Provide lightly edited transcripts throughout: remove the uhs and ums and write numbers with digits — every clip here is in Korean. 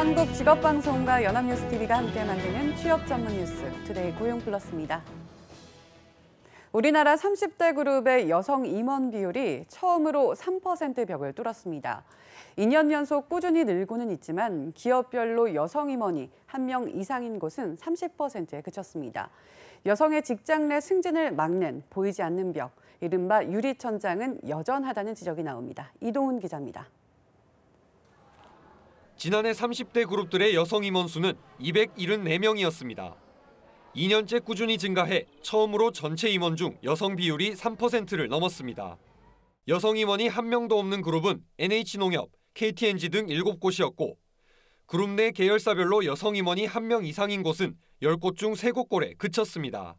한국직업방송과 연합뉴스TV가 함께 만드는 취업 전문 뉴스 투데이 고용플러스입니다. 우리나라 30대 그룹의 여성 임원 비율이 처음으로 3% 벽을 뚫었습니다. 2년 연속 꾸준히 늘고는 있지만 기업별로 여성 임원이 1명 이상인 곳은 30%에 그쳤습니다. 여성의 직장 내 승진을 막는 보이지 않는 벽, 이른바 유리천장은 여전하다는 지적이 나옵니다. 이동훈 기자입니다. 지난해 30대 그룹들의 여성 임원 수는 274명이었습니다. 2년째 꾸준히 증가해 처음으로 전체 임원 중 여성 비율이 3%를 넘었습니다. 여성 임원이 1명도 없는 그룹은 NH농협, KTNG 등 7곳이었고 그룹 내 계열사별로 여성 임원이 1명 이상인 곳은 10곳 중 3곳꼴에 그쳤습니다.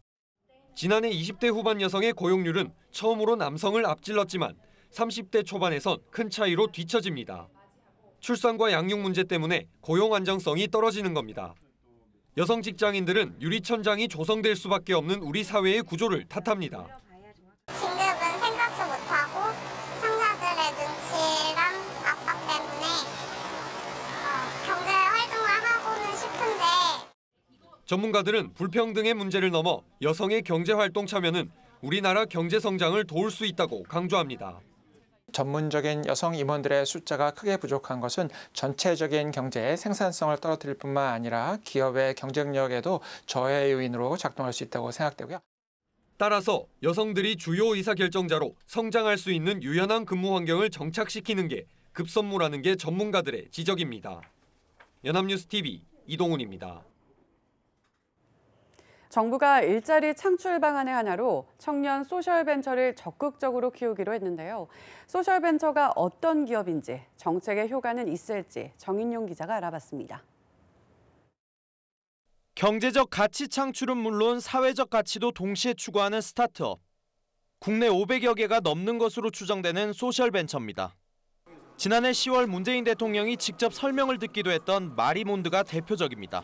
지난해 20대 후반 여성의 고용률은 처음으로 남성을 앞질렀지만 30대 초반에선 큰 차이로 뒤처집니다. 출산과 양육 문제 때문에 고용 안정성이 떨어지는 겁니다. 여성 직장인들은 유리천장이 조성될 수밖에 없는 우리 사회의 구조를 탓합니다. 진급은 생각도 못하고 상사들의 눈치랑 압박 때문에 경제 활동을 하고는 싶은데 전문가들은 불평등의 문제를 넘어 여성의 경제 활동 참여는 우리나라 경제 성장을 도울 수 있다고 강조합니다. 전문적인 여성 임원들의 숫자가 크게 부족한 것은 전체적인 경제의 생산성을 떨어뜨릴 뿐만 아니라 기업의 경쟁력에도 저해 요인으로 작동할 수 있다고 생각되고요. 따라서 여성들이 주요 의사결정자로 성장할 수 있는 유연한 근무 환경을 정착시키는 게 급선무라는 게 전문가들의 지적입니다. 연합뉴스TV 이동훈입니다. 정부가 일자리 창출 방안의 하나로 청년 소셜벤처를 적극적으로 키우기로 했는데요. 소셜벤처가 어떤 기업인지, 정책의 효과는 있을지 정인용 기자가 알아봤습니다. 경제적 가치 창출은 물론 사회적 가치도 동시에 추구하는 스타트업. 국내 500여 개가 넘는 것으로 추정되는 소셜벤처입니다. 지난해 10월 문재인 대통령이 직접 설명을 듣기도 했던 마리몬드가 대표적입니다.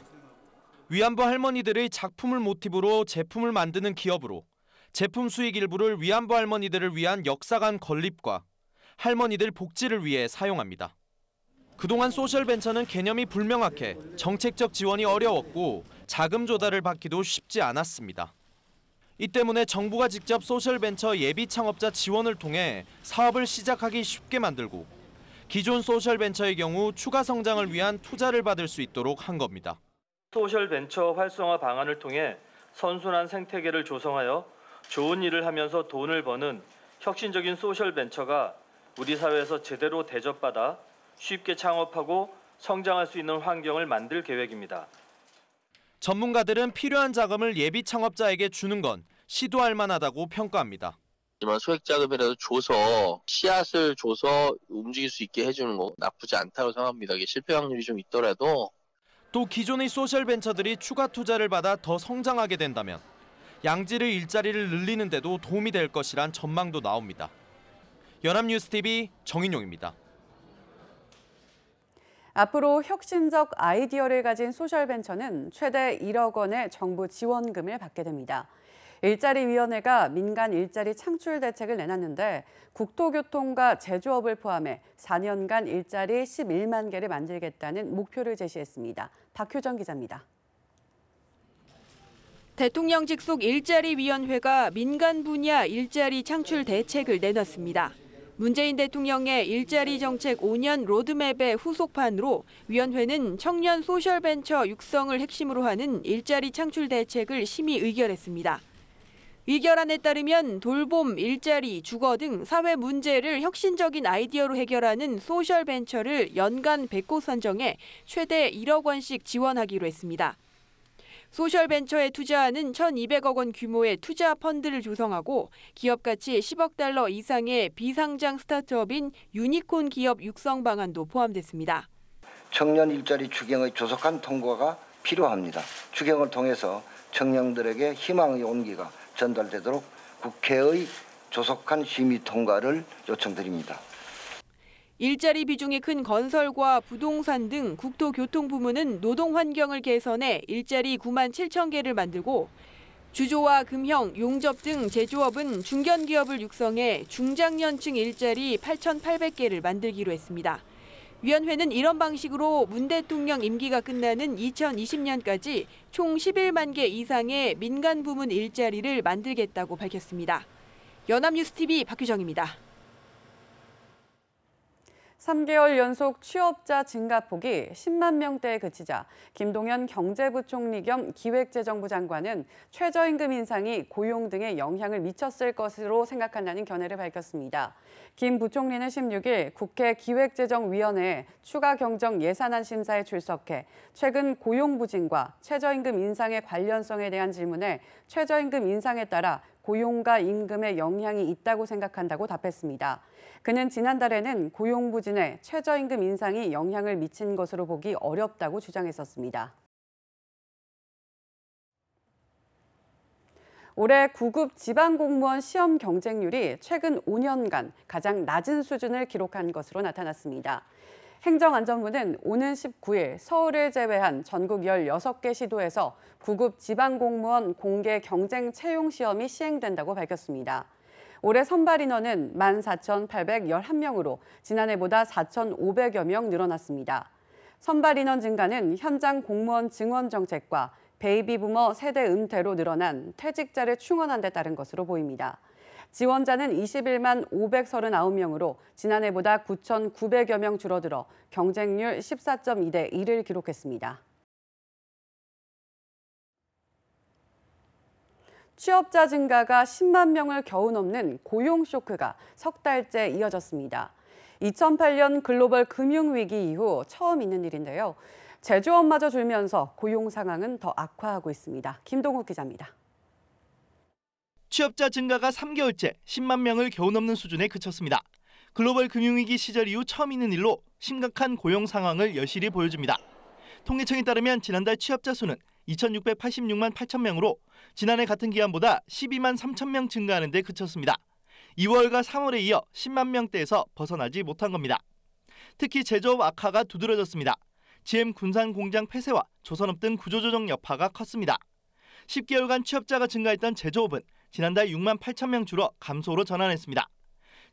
위안부 할머니들의 작품을 모티브로 제품을 만드는 기업으로 제품 수익 일부를 위안부 할머니들을 위한 역사관 건립과 할머니들 복지를 위해 사용합니다. 그동안 소셜벤처는 개념이 불명확해 정책적 지원이 어려웠고 자금 조달을 받기도 쉽지 않았습니다. 이 때문에 정부가 직접 소셜벤처 예비 창업자 지원을 통해 사업을 시작하기 쉽게 만들고 기존 소셜벤처의 경우 추가 성장을 위한 투자를 받을 수 있도록 한 겁니다. 소셜벤처 활성화 방안을 통해 선순환 생태계를 조성하여 좋은 일을 하면서 돈을 버는 혁신적인 소셜벤처가 우리 사회에서 제대로 대접받아 쉽게 창업하고 성장할 수 있는 환경을 만들 계획입니다. 전문가들은 필요한 자금을 예비 창업자에게 주는 건 시도할 만하다고 평가합니다. 하지만 소액 자금이라도 줘서 씨앗을 줘서 움직일 수 있게 해주는 거 나쁘지 않다고 생각합니다. 이게 실패 확률이 좀 있더라도 또 기존의 소셜벤처들이 추가 투자를 받아 더 성장하게 된다면 양질의 일자리를 늘리는 데도 도움이 될 것이란 전망도 나옵니다. 연합뉴스TV 정인용입니다. 앞으로 혁신적 아이디어를 가진 소셜벤처는 최대 1억 원의 정부 지원금을 받게 됩니다. 일자리위원회가 민간 일자리 창출 대책을 내놨는데 국토교통과 제조업을 포함해 4년간 일자리 11만 개를 만들겠다는 목표를 제시했습니다. 박효정 기자입니다. 대통령 직속 일자리위원회가 민간 분야 일자리 창출 대책을 내놨습니다. 문재인 대통령의 일자리 정책 5년 로드맵의 후속판으로 위원회는 청년 소셜벤처 육성을 핵심으로 하는 일자리 창출 대책을 심의 의결했습니다. 의결안에 따르면 돌봄, 일자리, 주거 등 사회 문제를 혁신적인 아이디어로 해결하는 소셜벤처를 연간 100곳 선정해 최대 1억 원씩 지원하기로 했습니다. 소셜벤처에 투자하는 1,200억 원 규모의 투자 펀드를 조성하고 기업 가치 10억 달러 이상의 비상장 스타트업인 유니콘 기업 육성 방안도 포함됐습니다. 청년 일자리 추경의 조속한 통과가 필요합니다. 추경을 통해서 청년들에게 희망의 온기가 전달되도록 국회의 조속한 심의 통과를 요청드립니다. 일자리 비중이 큰 건설과 부동산 등 국토교통부문은 노동 환경을 개선해 일자리 9만 7천 개를 만들고 주조와 금형, 용접 등 제조업은 중견기업을 육성해 중장년층 일자리 8,800개를 만들기로 했습니다. 위원회는 이런 방식으로 문 대통령 임기가 끝나는 2020년까지 총 11만 개 이상의 민간 부문 일자리를 만들겠다고 밝혔습니다. 연합뉴스TV 박규정입니다. 3개월 연속 취업자 증가폭이 10만 명대에 그치자 김동연 경제부총리 겸 기획재정부 장관은 최저임금 인상이 고용 등에 영향을 미쳤을 것으로 생각한다는 견해를 밝혔습니다. 김 부총리는 16일 국회 기획재정위원회에 추가 경정 예산안 심사에 출석해 최근 고용 부진과 최저임금 인상의 관련성에 대한 질문에 최저임금 인상에 따라 고용과 임금에 영향이 있다고 생각한다고 답했습니다. 그는 지난달에는 고용 부진에 최저임금 인상이 영향을 미친 것으로 보기 어렵다고 주장했었습니다. 올해 9급 지방공무원 시험 경쟁률이 최근 5년간 가장 낮은 수준을 기록한 것으로 나타났습니다. 행정안전부는 오는 19일 서울을 제외한 전국 16개 시도에서 9급 지방공무원 공개 경쟁 채용 시험이 시행된다고 밝혔습니다. 올해 선발 인원은 14,811명으로 지난해보다 4,500여 명 늘어났습니다. 선발 인원 증가는 현장 공무원 증원 정책과 베이비부머 세대 은퇴로 늘어난 퇴직자를 충원한 데 따른 것으로 보입니다. 지원자는 21만 539명으로 지난해보다 9,900여 명 줄어들어 경쟁률 14.2대 1을 기록했습니다. 취업자 증가가 10만 명을 겨우 넘는 고용 쇼크가 석 달째 이어졌습니다. 2008년 글로벌 금융위기 이후 처음 있는 일인데요. 제조업마저 줄면서 고용 상황은 더 악화하고 있습니다. 김동욱 기자입니다. 취업자 증가가 3개월째 10만 명을 겨우 넘는 수준에 그쳤습니다. 글로벌 금융위기 시절 이후 처음 있는 일로 심각한 고용 상황을 여실히 보여줍니다. 통계청에 따르면 지난달 취업자 수는 2,686만 8천 명으로 지난해 같은 기간보다 12만 3천 명 증가하는 데 그쳤습니다. 2월과 3월에 이어 10만 명대에서 벗어나지 못한 겁니다. 특히 제조업 악화가 두드러졌습니다. GM 군산 공장 폐쇄와 조선업 등 구조조정 여파가 컸습니다. 10개월간 취업자가 증가했던 제조업은 지난달 6만 8천 명 줄어 감소로 전환했습니다.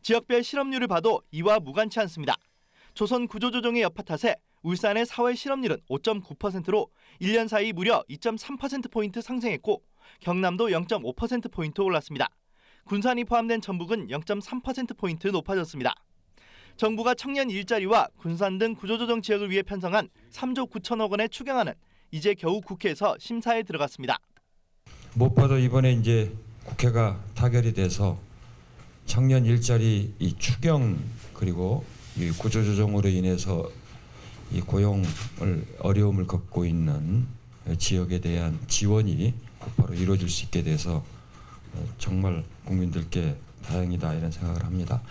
지역별 실업률을 봐도 이와 무관치 않습니다. 조선 구조조정의 여파 탓에 울산의 4월 실업률은 5.9%로 1년 사이 무려 2.3%포인트 상승했고 경남도 0.5%포인트 올랐습니다. 군산이 포함된 전북은 0.3%포인트 높아졌습니다. 정부가 청년 일자리와 군산 등 구조조정 지역을 위해 편성한 3조 9천억 원의 추경안은 이제 겨우 국회에서 심사에 들어갔습니다. 무엇보다 이번에 이제 국회가 타결이 돼서 청년 일자리 이 추경 그리고 이 구조조정으로 인해서 이 고용을 어려움을 겪고 있는 지역에 대한 지원이 곧바로 이루어질 수 있게 돼서 정말 국민들께 다행이다 이런 생각을 합니다.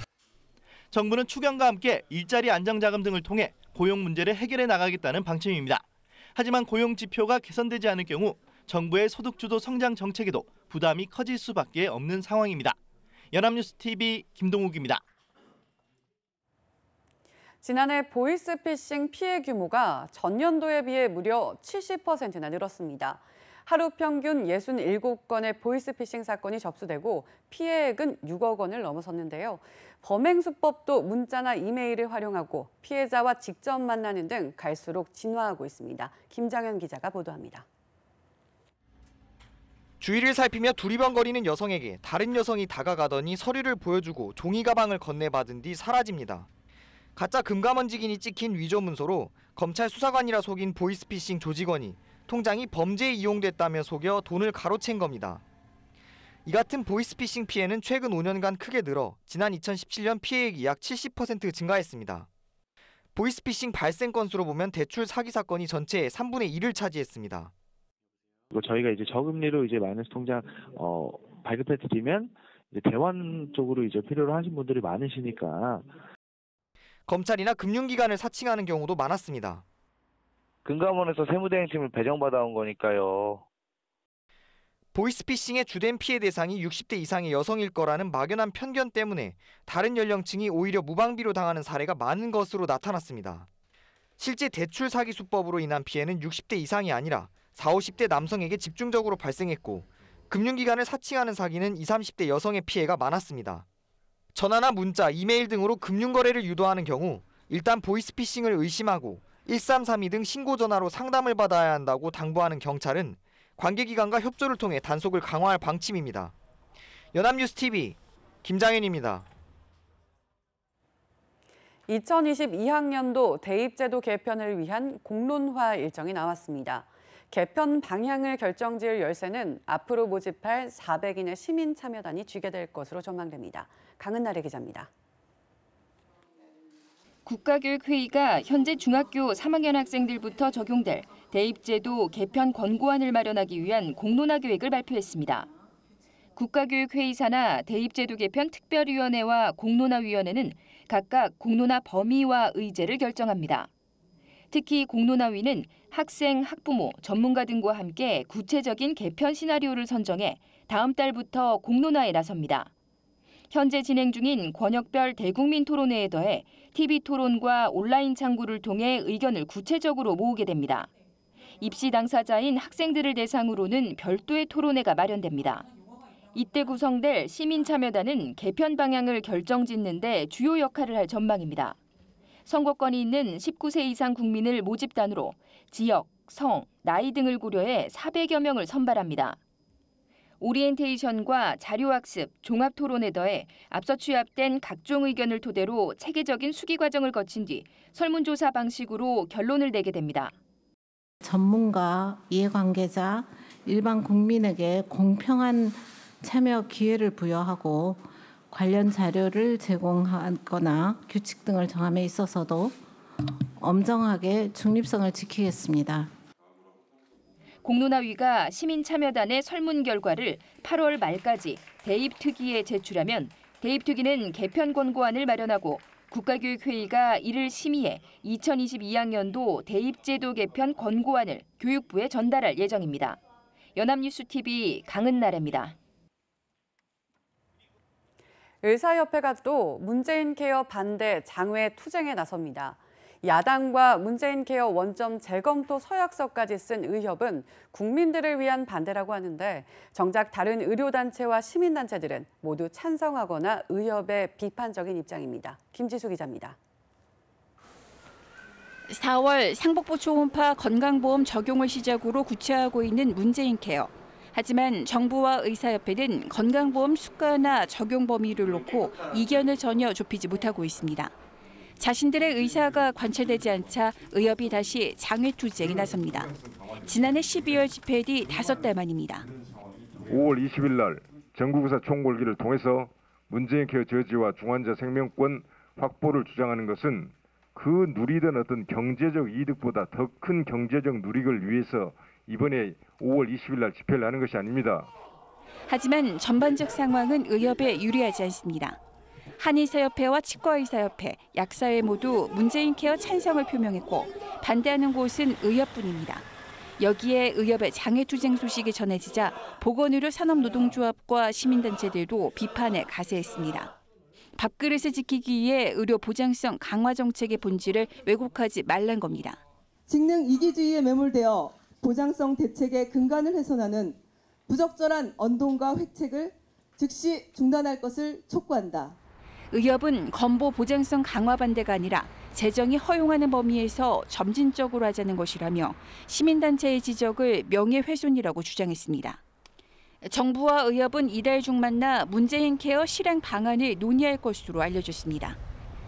정부는 추경과 함께 일자리 안정자금 등을 통해 고용 문제를 해결해 나가겠다는 방침입니다. 하지만 고용 지표가 개선되지 않을 경우 정부의 소득주도 성장 정책에도 부담이 커질 수밖에 없는 상황입니다. 연합뉴스TV 김동욱입니다. 지난해 보이스피싱 피해 규모가 전년도에 비해 무려 70%나 늘었습니다. 하루 평균 67건의 보이스피싱 사건이 접수되고 피해액은 6억 원을 넘어섰는데요. 범행 수법도 문자나 이메일을 활용하고 피해자와 직접 만나는 등 갈수록 진화하고 있습니다. 김장현 기자가 보도합니다. 주위를 살피며 두리번거리는 여성에게 다른 여성이 다가가더니 서류를 보여주고 종이 가방을 건네받은 뒤 사라집니다. 가짜 금감원직인이 찍힌 위조 문서로 검찰 수사관이라 속인 보이스피싱 조직원이 통장이 범죄에 이용됐다며 속여 돈을 가로챈 겁니다. 이 같은 보이스피싱 피해는 최근 5년간 크게 늘어 지난 2017년 피해액이 약 70% 증가했습니다. 보이스피싱 발생 건수로 보면 대출 사기 사건이 전체의 3분의 1을 차지했습니다. 저희가 이제 저금리로 이제 마이너스 통장 발급해 드리면 이제 대환 쪽으로 이제 필요로 하신 분들이 많으시니까 검찰이나 금융기관을 사칭하는 경우도 많았습니다. 금감원에서 세무대행팀을 배정받아온 거니까요. 보이스피싱의 주된 피해 대상이 60대 이상의 여성일 거라는 막연한 편견 때문에 다른 연령층이 오히려 무방비로 당하는 사례가 많은 것으로 나타났습니다. 실제 대출 사기 수법으로 인한 피해는 60대 이상이 아니라 40, 50대 남성에게 집중적으로 발생했고 금융기관을 사칭하는 사기는 20, 30대 여성의 피해가 많았습니다. 전화나 문자, 이메일 등으로 금융거래를 유도하는 경우 일단 보이스피싱을 의심하고 1332 등 신고 전화로 상담을 받아야 한다고 당부하는 경찰은 관계기관과 협조를 통해 단속을 강화할 방침입니다. 연합뉴스TV 김장현입니다. 2022학년도 대입제도 개편을 위한 공론화 일정이 나왔습니다. 개편 방향을 결정지을 열쇠는 앞으로 모집할 400인의 시민 참여단이 쥐게 될 것으로 전망됩니다. 강은나래 기자입니다. 국가교육회의가 현재 중학교 3학년 학생들부터 적용될 대입제도 개편 권고안을 마련하기 위한 공론화 계획을 발표했습니다. 국가교육회의사나 대입제도 개편 특별위원회와 공론화위원회는 각각 공론화 범위와 의제를 결정합니다. 특히 공론화위는 학생, 학부모, 전문가 등과 함께 구체적인 개편 시나리오를 선정해 다음 달부터 공론화에 나섭니다. 현재 진행 중인 권역별 대국민 토론회에 더해 TV토론과 온라인 창구를 통해 의견을 구체적으로 모으게 됩니다. 입시 당사자인 학생들을 대상으로는 별도의 토론회가 마련됩니다. 이때 구성될 시민참여단은 개편 방향을 결정짓는 데 주요 역할을 할 전망입니다. 선거권이 있는 19세 이상 국민을 모집단으로 지역, 성, 나이 등을 고려해 400여 명을 선발합니다. 오리엔테이션과 자료학습, 종합토론에 더해 앞서 취합된 각종 의견을 토대로 체계적인 수기 과정을 거친 뒤 설문조사 방식으로 결론을 내게 됩니다. 전문가, 이해관계자, 일반 국민에게 공평한 참여 기회를 부여하고 관련 자료를 제공하거나 규칙 등을 정함에 있어서도 엄정하게 중립성을 지키겠습니다. 공론화위가 시민참여단의 설문 결과를 8월 말까지 대입특위에 제출하면 대입특위는 개편 권고안을 마련하고 국가교육회의가 이를 심의해 2022학년도 대입제도 개편 권고안을 교육부에 전달할 예정입니다. 연합뉴스TV 강은나래입니다. 의사협회가 또 문재인 케어 반대 장외 투쟁에 나섭니다. 야당과 문재인 케어 원점 재검토 서약서까지 쓴 의협은 국민들을 위한 반대라고 하는데 정작 다른 의료단체와 시민단체들은 모두 찬성하거나 의협의 비판적인 입장입니다. 김지수 기자입니다. 4월 상복부 초음파 건강보험 적용을 시작으로 구체화하고 있는 문재인 케어. 하지만 정부와 의사협회는 건강보험 수가나 적용 범위를 놓고 이견을 전혀 좁히지 못하고 있습니다. 자신들의 의사가 관철되지 않자 의협이 다시 장외 투쟁에 나섭니다. 지난해 12월 집회 뒤 5달 만입니다. 5월 20일 날 전국의사 총궐기를 통해서 문재인 케어 저지와 중환자 생명권 확보를 주장하는 것은 그 누리던 어떤 경제적 이득보다 더 큰 경제적 누리를 위해서 이번에 5월 20일 날 집회를 하는 것이 아닙니다. 하지만 전반적 상황은 의협에 유리하지 않습니다. 한의사협회와 치과의사협회, 약사회 모두 문재인 케어 찬성을 표명했고 반대하는 곳은 의협뿐입니다. 여기에 의협의 장외투쟁 소식이 전해지자 보건의료산업노동조합과 시민단체들도 비판에 가세했습니다. 밥그릇을 지키기 위해 의료 보장성 강화 정책의 본질을 왜곡하지 말란 겁니다. 직능 이기주의에 매몰되어 보장성 대책의 근간을 훼손하는 부적절한 언동과 획책을 즉시 중단할 것을 촉구한다. 의협은 건보 보장성 강화 반대가 아니라 재정이 허용하는 범위에서 점진적으로 하자는 것이라며 시민단체의 지적을 명예훼손이라고 주장했습니다. 정부와 의협은 이달 중 만나 문재인 케어 실행 방안을 논의할 것으로 알려졌습니다.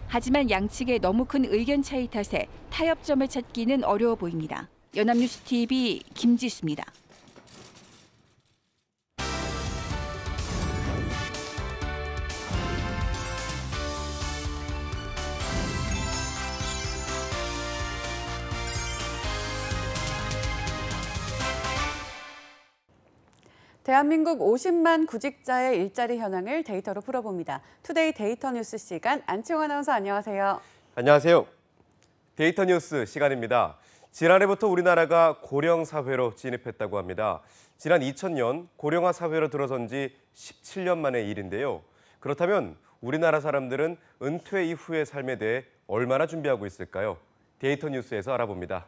하지만 양측의 너무 큰 의견 차이 탓에 타협점을 찾기는 어려워 보입니다. 연합뉴스TV 김지수입니다. 대한민국 50만 구직자의 일자리 현황을 데이터로 풀어봅니다. 투데이 데이터 뉴스 시간, 안치홍 아나운서 안녕하세요. 안녕하세요. 데이터 뉴스 시간입니다. 지난해부터 우리나라가 고령 사회로 진입했다고 합니다. 지난 2000년 고령화 사회로 들어선 지 17년 만의 일인데요. 그렇다면 우리나라 사람들은 은퇴 이후의 삶에 대해 얼마나 준비하고 있을까요? 데이터 뉴스에서 알아봅니다.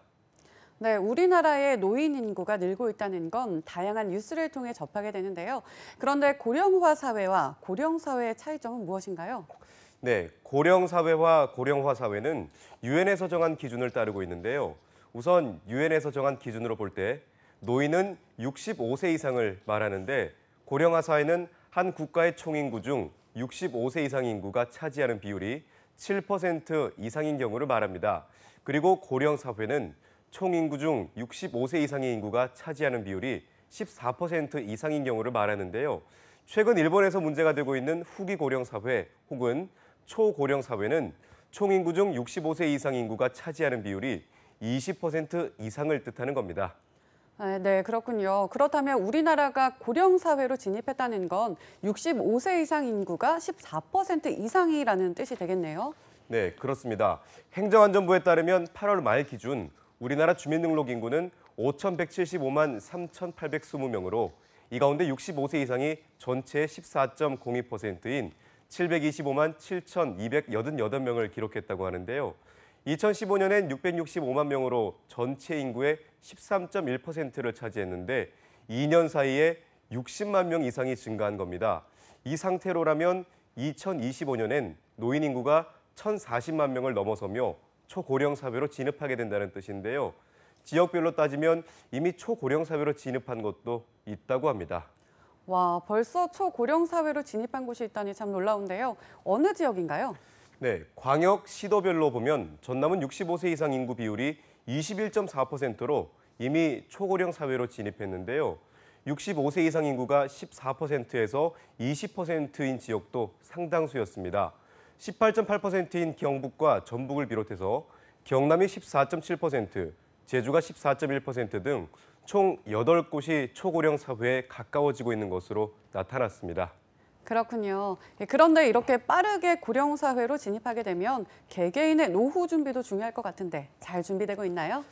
네, 우리나라의 노인 인구가 늘고 있다는 건 다양한 뉴스를 통해 접하게 되는데요. 그런데 고령화 사회와 고령 사회의 차이점은 무엇인가요? 네, 고령 사회와 고령화 사회는 유엔에서 정한 기준을 따르고 있는데요. 우선 유엔에서 정한 기준으로 볼 때 노인은 65세 이상을 말하는데 고령화 사회는 한 국가의 총인구 중 65세 이상 인구가 차지하는 비율이 7% 이상인 경우를 말합니다. 그리고 고령 사회는 총인구 중 65세 이상의 인구가 차지하는 비율이 14% 이상인 경우를 말하는데요. 최근 일본에서 문제가 되고 있는 후기 고령 사회 혹은 초고령 사회는 총인구 중 65세 이상 인구가 차지하는 비율이 20% 이상을 뜻하는 겁니다. 네, 그렇군요. 그렇다면 우리나라가 고령 사회로 진입했다는 건 65세 이상 인구가 14% 이상이라는 뜻이 되겠네요. 네, 그렇습니다. 행정안전부에 따르면 8월 말 기준 우리나라 주민등록 인구는 5,175만 3,820명으로 이 가운데 65세 이상이 전체의 14.02%인 725만 7,288명을 기록했다고 하는데요. 2015년엔 665만 명으로 전체 인구의 13.1%를 차지했는데 2년 사이에 60만 명 이상이 증가한 겁니다. 이 상태로라면 2025년엔 노인 인구가 1,040만 명을 넘어서며 초고령 사회로 진입하게 된다는 뜻인데요. 지역별로 따지면 이미 초고령 사회로 진입한 곳도 있다고 합니다. 와, 벌써 초고령 사회로 진입한 곳이 있다니 참 놀라운데요. 어느 지역인가요? 네, 광역 시도별로 보면 전남은 65세 이상 인구 비율이 21.4%로 이미 초고령 사회로 진입했는데요. 65세 이상 인구가 14%에서 20%인 지역도 상당수였습니다. 18.8%인 경북과 전북을 비롯해서 경남이 14.7%, 제주가 14.1% 등 총 8곳이 초고령 사회에 가까워지고 있는 것으로 나타났습니다. 그렇군요. 그런데 이렇게 빠르게 고령 사회로 진입하게 되면 개개인의 노후 준비도 중요할 것 같은데 잘 준비되고 있나요?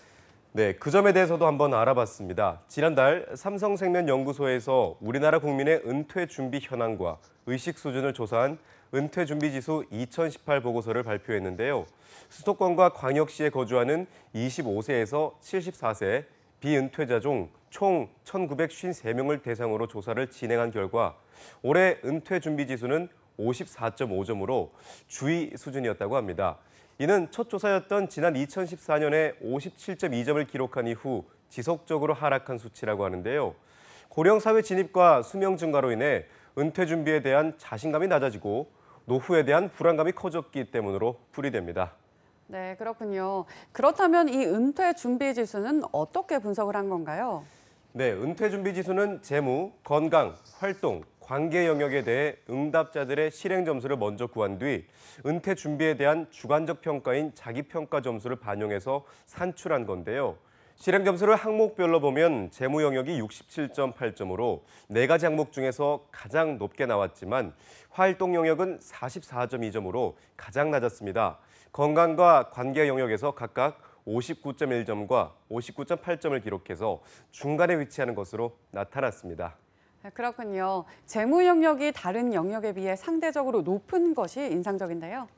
네, 그 점에 대해서도 한번 알아봤습니다. 지난달 삼성생명연구소에서 우리나라 국민의 은퇴 준비 현황과 의식 수준을 조사한 은퇴 준비 지수 2018 보고서를 발표했는데요. 수도권과 광역시에 거주하는 25세에서 74세 비은퇴자 중 총 1,953명을 대상으로 조사를 진행한 결과 올해 은퇴 준비 지수는 54.5점으로 주의 수준이었다고 합니다. 이는 첫 조사였던 지난 2014년에 57.2점을 기록한 이후 지속적으로 하락한 수치라고 하는데요. 고령 사회 진입과 수명 증가로 인해 은퇴 준비에 대한 자신감이 낮아지고 노후에 대한 불안감이 커졌기 때문으로 풀이됩니다. 네, 그렇군요. 그렇다면 이 은퇴 준비 지수는 어떻게 분석을 한 건가요? 네, 은퇴 준비 지수는 재무, 건강, 활동, 관계 영역에 대해 응답자들의 실행 점수를 먼저 구한 뒤 은퇴 준비에 대한 주관적 평가인 자기평가 점수를 반영해서 산출한 건데요. 실행 점수를 항목별로 보면 재무 영역이 67.8점으로 4가지 항목 중에서 가장 높게 나왔지만 활동 영역은 44.2점으로 가장 낮았습니다. 건강과 관계 영역에서 각각 59.1점과 59.8점을 기록해서 중간에 위치하는 것으로 나타났습니다. 그렇군요. 재무 영역이 다른 영역에 비해 상대적으로 높은 것이 인상적인데요.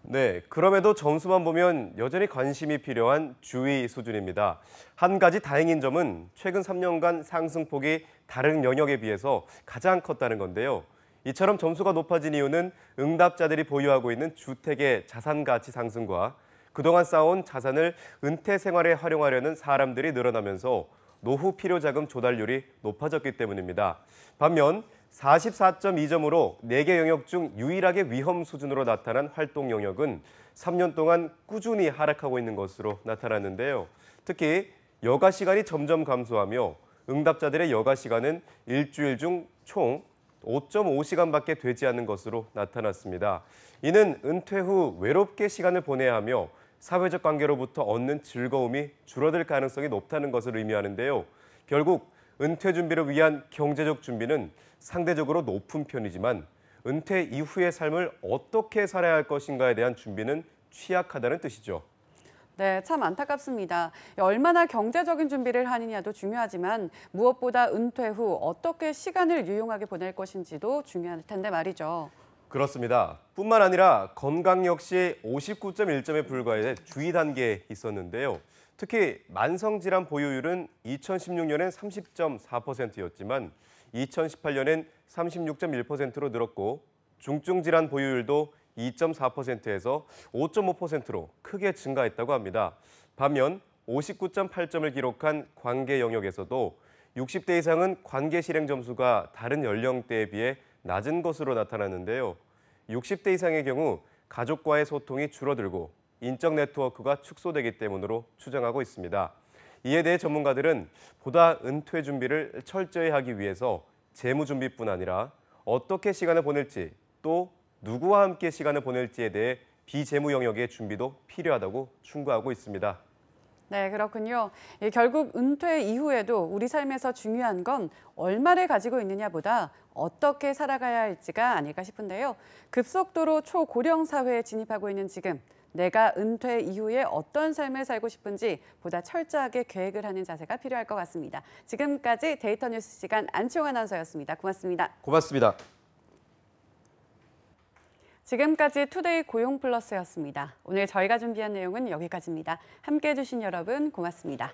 네, 그럼에도 점수만 보면 여전히 관심이 필요한 주의 수준입니다. 한 가지 다행인 점은 최근 3년간 상승폭이 다른 영역에 비해서 가장 컸다는 건데요. 이처럼 점수가 높아진 이유는 응답자들이 보유하고 있는 주택의 자산 가치 상승과 그동안 쌓아온 자산을 은퇴 생활에 활용하려는 사람들이 늘어나면서 노후 필요자금 조달률이 높아졌기 때문입니다. 반면 44.2점으로 4개 영역 중 유일하게 위험 수준으로 나타난 활동 영역은 3년 동안 꾸준히 하락하고 있는 것으로 나타났는데요. 특히 여가 시간이 점점 감소하며 응답자들의 여가 시간은 일주일 중 총 5.5시간밖에 되지 않는 것으로 나타났습니다. 이는 은퇴 후 외롭게 시간을 보내야 하며 사회적 관계로부터 얻는 즐거움이 줄어들 가능성이 높다는 것을 의미하는데요. 결국 은퇴 준비를 위한 경제적 준비는 상대적으로 높은 편이지만 은퇴 이후의 삶을 어떻게 살아야 할 것인가에 대한 준비는 취약하다는 뜻이죠. 네, 참 안타깝습니다. 얼마나 경제적인 준비를 하느냐도 중요하지만 무엇보다 은퇴 후 어떻게 시간을 유용하게 보낼 것인지도 중요할 텐데 말이죠. 그렇습니다. 뿐만 아니라 건강 역시 59.1점에 불과해 주의 단계에 있었는데요. 특히 만성질환 보유율은 2016년엔 30.4%였지만 2018년엔 36.1%로 늘었고 중증질환 보유율도 2.4%에서 5.5%로 크게 증가했다고 합니다. 반면 59.8점을 기록한 관계 영역에서도 60대 이상은 관계 실행 점수가 다른 연령대에 비해 낮은 것으로 나타났는데요. 60대 이상의 경우 가족과의 소통이 줄어들고 인적 네트워크가 축소되기 때문으로 추정하고 있습니다. 이에 대해 전문가들은 보다 은퇴 준비를 철저히 하기 위해서 재무 준비뿐 아니라 어떻게 시간을 보낼지 또 누구와 함께 시간을 보낼지에 대해 비재무 영역의 준비도 필요하다고 충고하고 있습니다. 네, 그렇군요. 결국 은퇴 이후에도 우리 삶에서 중요한 건 얼마를 가지고 있느냐보다 어떻게 살아가야 할지가 아닐까 싶은데요. 급속도로 초고령 사회에 진입하고 있는 지금 내가 은퇴 이후에 어떤 삶을 살고 싶은지 보다 철저하게 계획을 하는 자세가 필요할 것 같습니다. 지금까지 데이터 뉴스 시간 안치홍 아나운서였습니다. 고맙습니다. 고맙습니다. 지금까지 투데이 고용 플러스였습니다. 오늘 저희가 준비한 내용은 여기까지입니다. 함께해 주신 여러분 고맙습니다.